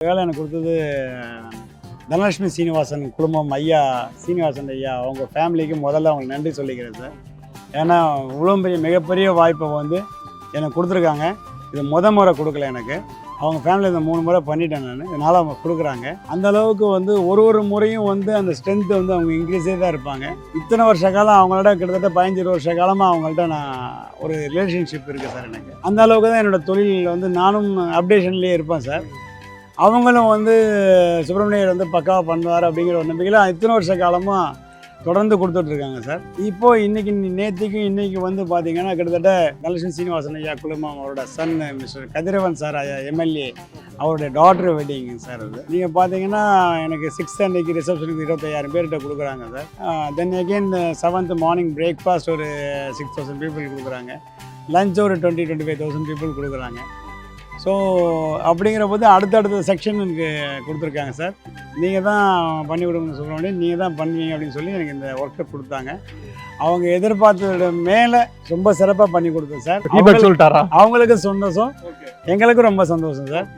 வேலை எனக்கு கொடுத்தது தனலட்சுமி சீனிவாசன் குடும்பம் ஐயா சீனிவாசன் ஐயா அவங்க ஃபேமிலிக்கு முதல்ல அவங்களுக்கு நன்றி சொல்லிக்கிறேன் சார். ஏன்னா இவ்வளோ பெரிய மிகப்பெரிய வாய்ப்பை வந்து எனக்கு கொடுத்துருக்காங்க. இது முறை கொடுக்கல எனக்கு. அவங்க ஃபேமிலியில் இந்த 3 முறை பண்ணிட்டேன் நான். இதனால் அவங்க கொடுக்குறாங்க. அந்த அளவுக்கு வந்து ஒரு முறையும் வந்து அந்த ஸ்ட்ரென்த்து வந்து அவங்க இன்க்ரீஸே தான் இருப்பாங்க. இத்தனை வருஷ காலம் அவங்களோட கிட்டத்தட்ட 15-20 வருஷ காலமாக அவங்கள்ட்ட நான் ஒரு ரிலேஷன்ஷிப் இருக்குது சார் எனக்கு. அந்த அளவுக்கு தான் என்னோடய தொழில் வந்து நானும் அப்டேஷன்லேயே இருப்பேன் சார். அவங்களும் வந்து சுப்பிரமணியர் வந்து பக்காவாக பண்ணுவார் அப்படிங்கிற ஒரு நம்பிக்கையில் இத்தனை வருஷ காலமாக தொடர்ந்து கொடுத்துட்ருக்காங்க சார். இப்போது இன்றைக்கி நேற்றுக்கும் இன்றைக்கி வந்து பார்த்திங்கன்னா கிட்டத்தட்ட தனலட்சுமி சீனிவாசன் ஐயா குழுமம் அவரோட சன் மிஸ்டர் கதிரவன் சார் ஐயா எம்எல்ஏ அவருடைய டாட்டர் வெட்டிங் சார். அது நீங்கள் பார்த்தீங்கன்னா எனக்கு 6th அன்னைக்கு ரிசப்ஷனுக்கு 25,000 பேர்கிட்ட கொடுக்குறாங்க sir. Then again 7th morning breakfast ஒரு 6,000 பீப்புள் கொடுக்குறாங்க. லஞ்ச் ஒரு 20-25,000 பீப்புள் கொடுக்குறாங்க. ஸோ அப்படிங்கிற போது அடுத்தடுத்த செக்ஷன் எனக்கு கொடுத்துருக்காங்க சார். நீங்கள் தான் பண்ணி கொடுங்கன்னு சொல்ல நீங்கள் தான் பண்ணுவீங்க அப்படின்னு சொல்லி எனக்கு இந்த ஒர்க்கை கொடுத்தாங்க. அவங்க எதிர்பார்த்ததோட மேலே ரொம்ப சிறப்பாக பண்ணி கொடுத்தேன் சார். சொல்லிட்டாரா? அவங்களுக்கு சந்தோஷம், எங்களுக்கும் ரொம்ப சந்தோஷம் சார்.